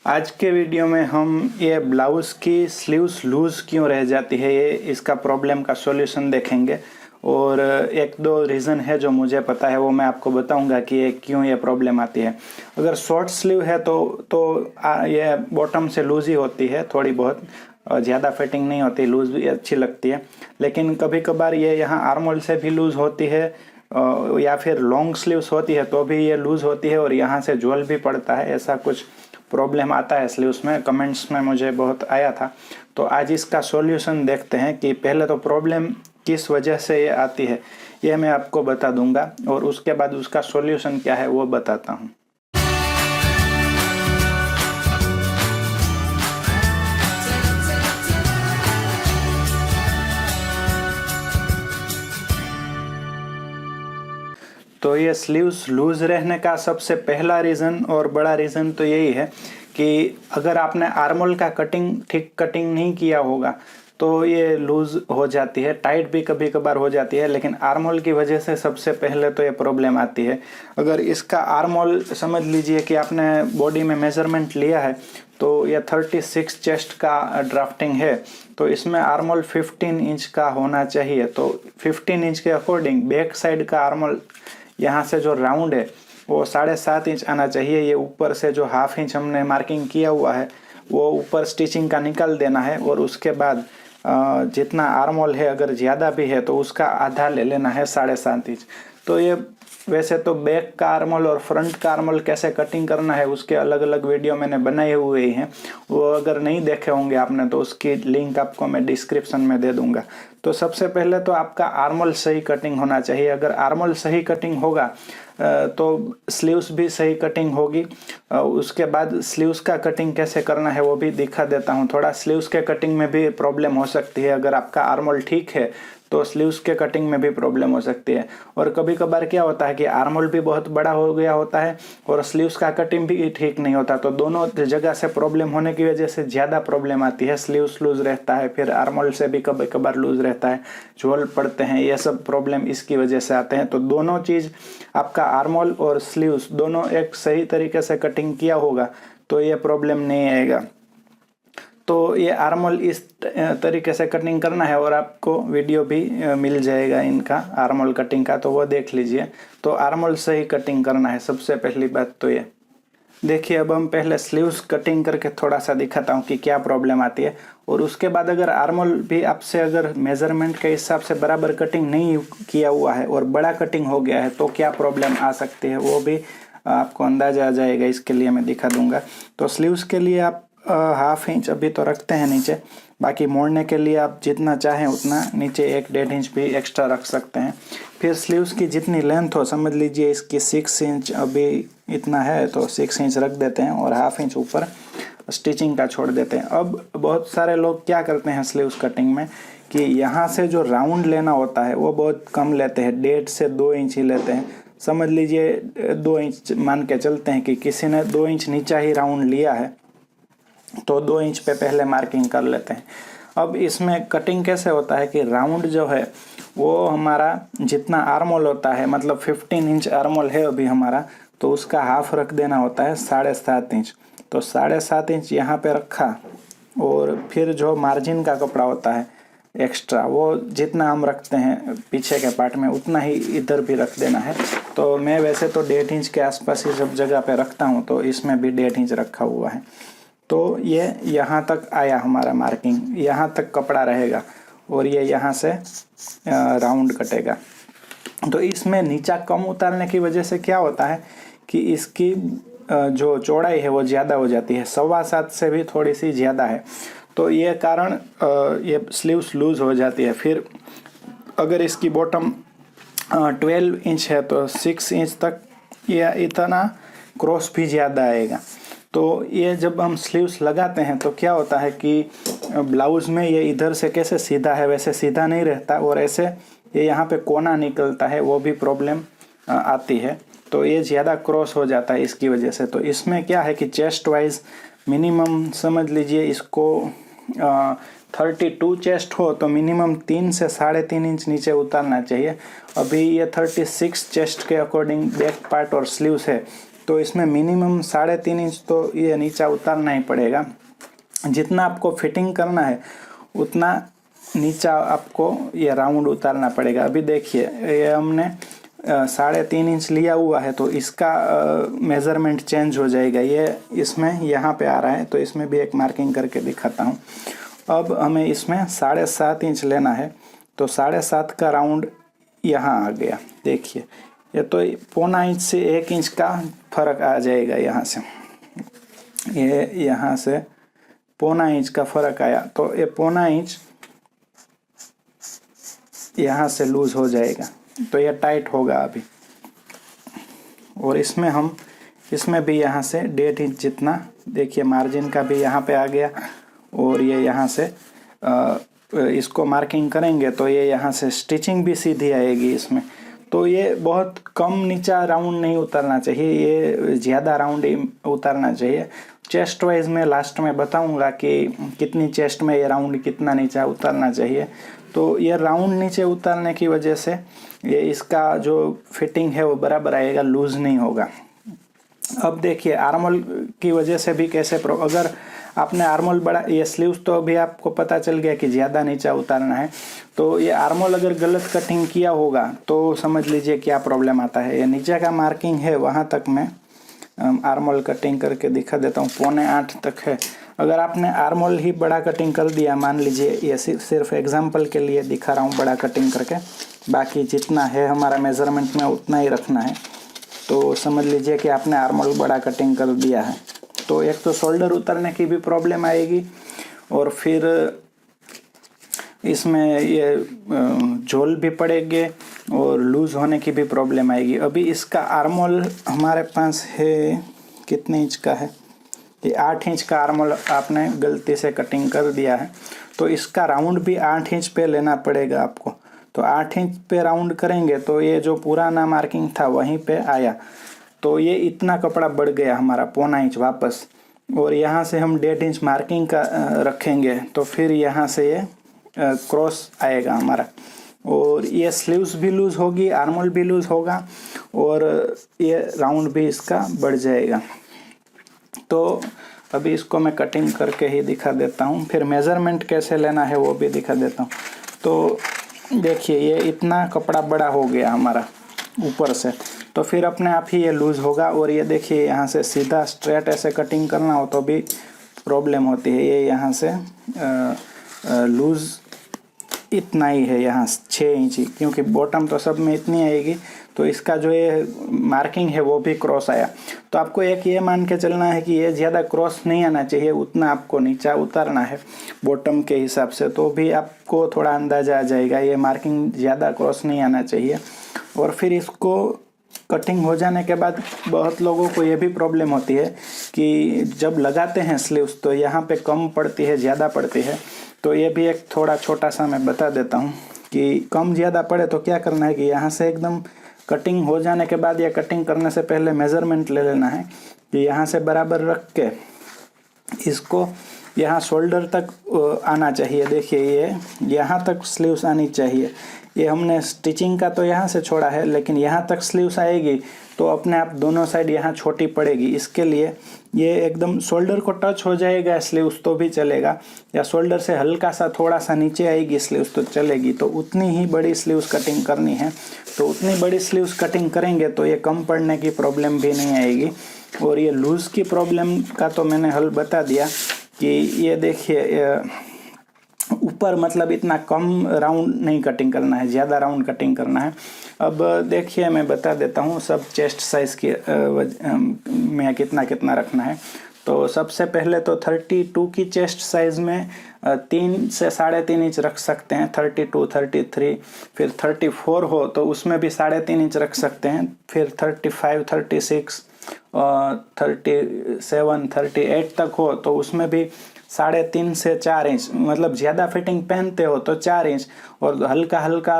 आज के वीडियो में हम ये ब्लाउज़ की स्लीव्स लूज़ क्यों रह जाती है ये इसका प्रॉब्लम का सॉल्यूशन देखेंगे और एक दो रीज़न है जो मुझे पता है वो मैं आपको बताऊंगा कि ये क्यों ये प्रॉब्लम आती है। अगर शॉर्ट स्लीव है तो ये बॉटम से लूज़ ही होती है, थोड़ी बहुत ज़्यादा फिटिंग नहीं होती, लूज़ भी अच्छी लगती है। लेकिन कभी कभार ये यहाँ आर्मोल से भी लूज़ होती है या फिर लॉन्ग स्लीव्स होती है तो भी ये लूज़ होती है और यहाँ से झोल भी पड़ता है। ऐसा कुछ प्रॉब्लम आता है स्लीव्स में, कमेंट्स में मुझे बहुत आया था। तो आज इसका सॉल्यूशन देखते हैं कि पहले तो प्रॉब्लम किस वजह से ये आती है ये मैं आपको बता दूंगा और उसके बाद उसका सॉल्यूशन क्या है वो बताता हूँ। तो ये स्लीव्स लूज रहने का सबसे पहला रीज़न और बड़ा रीज़न तो यही है कि अगर आपने आर्मोल का ठीक कटिंग नहीं किया होगा तो ये लूज हो जाती है, टाइट भी कभी कभार हो जाती है, लेकिन आर्मोल की वजह से सबसे पहले तो ये प्रॉब्लम आती है। अगर इसका आर्मोल समझ लीजिए कि आपने बॉडी में मेजरमेंट लिया है तो ये 36 चेस्ट का ड्राफ्टिंग है तो इसमें आर्मोल 15 इंच का होना चाहिए। तो 15 इंच के अकॉर्डिंग बैक साइड का आर्मोल यहाँ से जो राउंड है वो 7.5 इंच आना चाहिए। ये ऊपर से जो हाफ इंच हमने मार्किंग किया हुआ है वो ऊपर स्टिचिंग का निकाल देना है और उसके बाद जितना आर्मोल है अगर ज़्यादा भी है तो उसका आधा ले लेना है 7.5 इंच। तो ये वैसे तो बैक का आर्मोल और फ्रंट का आर्मोल कैसे कटिंग करना है उसके अलग अलग वीडियो मैंने बनाए हुए हैं, वो अगर नहीं देखे होंगे आपने तो उसकी लिंक आपको मैं डिस्क्रिप्शन में दे दूंगा। तो सबसे पहले तो आपका आर्मोल सही कटिंग होना चाहिए। अगर आर्मोल सही कटिंग होगा तो स्लीव्स भी सही कटिंग होगी। उसके बाद स्लीव्स का कटिंग कैसे करना है वो भी दिखा देता हूँ। थोड़ा स्लीव्स के कटिंग में भी प्रॉब्लम हो सकती है, अगर आपका आर्मोल ठीक है तो स्लीव्स के कटिंग में भी प्रॉब्लम हो सकती है। और कभी कभार क्या होता है कि आर्मोल भी बहुत बड़ा हो गया होता है और स्लीव्स का कटिंग भी ठीक नहीं होता, तो दोनों जगह से प्रॉब्लम होने की वजह से ज़्यादा प्रॉब्लम आती है। स्लीव्स लूज रहता है, फिर आर्मोल से भी कभी कभार लूज रहता है, झोल पड़ते हैं, ये सब प्रॉब्लम इसकी वजह से आते हैं। तो दोनों चीज़ आपका आर्मोल और स्लीव्स दोनों एक सही तरीके से कटिंग किया होगा तो ये प्रॉब्लम नहीं आएगा। तो ये आर्मोल इस तरीके से कटिंग करना है और आपको वीडियो भी मिल जाएगा इनका आर्मोल कटिंग का, तो वो देख लीजिए। तो आर्मोल सही कटिंग करना है सबसे पहली बात तो ये देखिए। अब हम पहले स्लीव्स कटिंग करके थोड़ा सा दिखाता हूँ कि क्या प्रॉब्लम आती है और उसके बाद अगर आर्मोल भी आपसे अगर मेजरमेंट के हिसाब से बराबर कटिंग नहीं किया हुआ है और बड़ा कटिंग हो गया है तो क्या प्रॉब्लम आ सकती है वो भी आपको अंदाजा आ जाएगा। इसके लिए मैं दिखा दूंगा। तो स्लीव्स के लिए आप हाफ इंच अभी तो रखते हैं नीचे, बाकी मोड़ने के लिए आप जितना चाहें उतना नीचे 1-1.5 इंच भी एक्स्ट्रा रख सकते हैं। फिर स्लीव्स की जितनी लेंथ हो, समझ लीजिए इसकी 6 इंच अभी इतना है तो 6 इंच रख देते हैं और हाफ इंच ऊपर स्टिचिंग का छोड़ देते हैं। अब बहुत सारे लोग क्या करते हैं स्लीव्स कटिंग में कि यहाँ से जो राउंड लेना होता है वो बहुत कम लेते हैं, 1.5 से 2 इंच ही लेते हैं। समझ लीजिए 2 इंच मान के चलते हैं कि किसी ने 2 इंच नीचा ही राउंड लिया है तो 2 इंच पे पहले मार्किंग कर लेते हैं। अब इसमें कटिंग कैसे होता है कि राउंड जो है वो हमारा जितना आर्मोल होता है, मतलब 15 इंच आर्मोल है अभी हमारा, तो उसका हाफ रख देना होता है 7.5 इंच। तो 7.5 इंच यहाँ पे रखा और फिर जो मार्जिन का कपड़ा होता है एक्स्ट्रा वो जितना हम रखते हैं पीछे के पार्ट में उतना ही इधर भी रख देना है। तो मैं वैसे तो 1.5 इंच के आसपास ही सब जगह पे रखता हूँ, तो इसमें भी 1.5 इंच रखा हुआ है। तो ये यहाँ तक आया हमारा मार्किंग, यहाँ तक कपड़ा रहेगा और ये यहाँ से राउंड कटेगा। तो इसमें नीचा कम उतारने की वजह से क्या होता है कि इसकी जो चौड़ाई है वो ज़्यादा हो जाती है, 7.25 से भी थोड़ी सी ज़्यादा है। तो ये कारण ये स्लीव्स लूज हो जाती है। फिर अगर इसकी बॉटम 12 इंच है तो 6 इंच तक या इतना क्रॉस भी ज़्यादा आएगा। तो ये जब हम स्लीव्स लगाते हैं तो क्या होता है कि ब्लाउज़ में ये इधर से कैसे सीधा है वैसे सीधा नहीं रहता और ऐसे ये यहाँ पे कोना निकलता है, वो भी प्रॉब्लम आती है। तो ये ज़्यादा क्रॉस हो जाता है इसकी वजह से। तो इसमें क्या है कि चेस्ट वाइज मिनिमम समझ लीजिए इसको 32 चेस्ट हो तो मिनिमम 3 से 3.5 इंच नीचे उतारना चाहिए। अभी ये 36 चेस्ट के अकॉर्डिंग बैक पार्ट और स्लीव्स है तो इसमें मिनिमम 3.5 इंच तो ये नीचा उतारना ही पड़ेगा। जितना आपको फिटिंग करना है उतना नीचा आपको ये राउंड उतारना पड़ेगा। अभी देखिए ये हमने 3.5 इंच लिया हुआ है, तो इसका मेज़रमेंट चेंज हो जाएगा। ये इसमें यहाँ पे आ रहा है, तो इसमें भी एक मार्किंग करके दिखाता हूँ। अब हमें इसमें 7.5 इंच लेना है, तो 7.5 का राउंड यहाँ आ गया। देखिए ये तो 0.25 इंच से 1 इंच का फर्क आ जाएगा। यहाँ से ये यहाँ से 0.25 इंच का फर्क आया, तो ये 0.25 इंच यहाँ से लूज हो जाएगा, तो ये टाइट होगा अभी। और इसमें भी यहाँ से 1.5 इंच जितना, देखिए मार्जिन का भी यहाँ पे आ गया। और ये यहाँ से इसको मार्किंग करेंगे तो ये यहाँ से स्टिचिंग भी सीधी आएगी इसमें। तो ये बहुत कम नीचा राउंड नहीं उतरना चाहिए, ये ज़्यादा राउंड उतरना चाहिए। चेस्ट वाइज में लास्ट में बताऊंगा कि कितनी चेस्ट में ये राउंड कितना नीचा उतरना चाहिए। तो ये राउंड नीचे उतरने की वजह से ये इसका जो फिटिंग है वो बराबर आएगा, लूज़ नहीं होगा। अब देखिए आर्मोल की वजह से भी कैसे अगर आपने आर्मोल बड़ा, ये स्लीव्स तो अभी आपको पता चल गया कि ज़्यादा नीचा उतारना है। तो ये आर्मोल अगर गलत कटिंग किया होगा तो समझ लीजिए क्या प्रॉब्लम आता है। ये नीचे का मार्किंग है वहाँ तक मैं आर्मोल कटिंग करके दिखा देता हूँ, 0.25 तक है। अगर आपने आर्मोल ही बड़ा कटिंग कर दिया, मान लीजिए ये सिर्फ एग्जांपल के लिए दिखा रहा हूँ बड़ा कटिंग करके, बाकी जितना है हमारा मेज़रमेंट में उतना ही रखना है। तो समझ लीजिए कि आपने आर्मोल बड़ा कटिंग कर दिया है, तो एक तो शोल्डर उतरने की भी प्रॉब्लम आएगी और फिर इसमें ये झोल भी पड़ेंगे और लूज़ होने की भी प्रॉब्लम आएगी। अभी इसका आर्मोल हमारे पास है, कितने इंच का है, ये 8 इंच का आर्मोल आपने गलती से कटिंग कर दिया है। तो इसका राउंड भी 8 इंच पे लेना पड़ेगा आपको। तो 8 इंच पे राउंड करेंगे तो ये जो पुराना मार्किंग था वहीं पे आया, तो ये इतना कपड़ा बढ़ गया हमारा 0.25 इंच वापस। और यहाँ से हम 1.5 इंच मार्किंग का रखेंगे, तो फिर यहाँ से ये क्रॉस आएगा हमारा। और ये स्लीव्स भी लूज़ होगी, आर्मोल भी लूज़ होगा और ये राउंड भी इसका बढ़ जाएगा। तो अभी इसको मैं कटिंग करके ही दिखा देता हूँ, फिर मेज़रमेंट कैसे लेना है वो भी दिखा देता हूँ। तो देखिए ये इतना कपड़ा बड़ा हो गया हमारा ऊपर से, तो फिर अपने आप ही ये लूज़ होगा। और ये देखिए यहाँ से सीधा स्ट्रेट ऐसे कटिंग करना हो तो भी प्रॉब्लम होती है। ये यहाँ से लूज़ इतना ही है, यहाँ 6 इंच ही, क्योंकि बॉटम तो सब में इतनी आएगी। तो इसका जो ये मार्किंग है वो भी क्रॉस आया। तो आपको एक ये मान के चलना है कि ये ज़्यादा क्रॉस नहीं आना चाहिए, उतना आपको नीचा उतारना है बॉटम के हिसाब से, तो भी आपको थोड़ा अंदाज़ा आ जाएगा। ये मार्किंग ज़्यादा क्रॉस नहीं आना चाहिए। और फिर इसको कटिंग हो जाने के बाद बहुत लोगों को ये भी प्रॉब्लम होती है कि जब लगाते हैं स्लीव्स तो यहाँ पे कम पड़ती है, ज़्यादा पड़ती है। तो ये भी एक थोड़ा छोटा सा मैं बता देता हूँ कि कम ज़्यादा पड़े तो क्या करना है कि यहाँ से एकदम कटिंग हो जाने के बाद या कटिंग करने से पहले मेज़रमेंट ले लेना है कि यहाँ से बराबर रख के इसको यहाँ शोल्डर तक आना चाहिए। देखिए ये यहाँ तक स्लीव्स आनी चाहिए। ये हमने स्टिचिंग का तो यहाँ से छोड़ा है, लेकिन यहाँ तक स्लीव्स आएगी तो अपने आप दोनों साइड यहाँ छोटी पड़ेगी। इसके लिए ये एकदम शोल्डर को टच हो जाएगा स्लीव्स तो भी चलेगा, या शोल्डर से हल्का सा थोड़ा सा नीचे आएगी स्लीव्स तो चलेगी। तो उतनी ही बड़ी स्लीव्स कटिंग करनी है, तो उतनी बड़ी स्लीव्स कटिंग करेंगे तो ये कम पड़ने की प्रॉब्लम भी नहीं आएगी। और ये लूज़ की प्रॉब्लम का तो मैंने हल बता दिया कि ये देखिए ऊपर मतलब इतना कम राउंड नहीं कटिंग करना है, ज़्यादा राउंड कटिंग करना है। अब देखिए मैं बता देता हूँ सब चेस्ट साइज़ की में कितना कितना रखना है। तो सबसे पहले तो 32 की चेस्ट साइज़ में 3 से 3.5 इंच रख सकते हैं, 32, 33, फिर 34 हो तो उसमें भी 3.5 इंच रख सकते हैं, फिर 35, 36, 37, 38 तक हो तो उसमें भी 3.5 से 4 इंच, मतलब ज़्यादा फिटिंग पहनते हो तो 4 इंच, और हल्का हल्का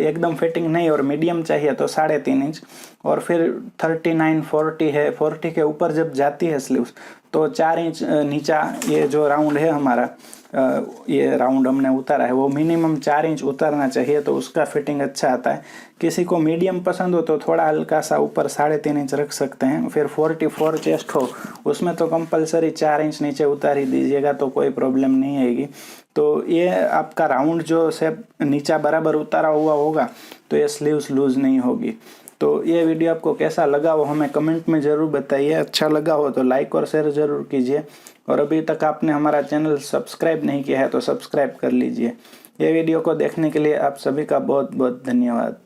एकदम फिटिंग नहीं और मीडियम चाहिए तो 3.5 इंच। और फिर 39, 40 है, 40 के ऊपर जब जाती है स्लीव्स तो 4 इंच नीचा ये जो राउंड है हमारा ये राउंड हमने उतारा है वो मिनिमम 4 इंच उतारना चाहिए, तो उसका फिटिंग अच्छा आता है। किसी को मीडियम पसंद हो तो थोड़ा हल्का सा ऊपर 3.5 इंच रख सकते हैं। फिर 44 चेस्ट हो उसमें तो कंपलसरी 4 इंच नीचे उतार ही दीजिएगा, तो कोई प्रॉब्लम नहीं आएगी। तो ये आपका राउंड जो शेप नीचा बराबर उतारा हुआ होगा तो ये स्लीव्स लूज नहीं होगी। तो ये वीडियो आपको कैसा लगा वो हमें कमेंट में ज़रूर बताइए। अच्छा लगा हो तो लाइक और शेयर ज़रूर कीजिए, और अभी तक आपने हमारा चैनल सब्सक्राइब नहीं किया है तो सब्सक्राइब कर लीजिए। ये वीडियो को देखने के लिए आप सभी का बहुत बहुत धन्यवाद।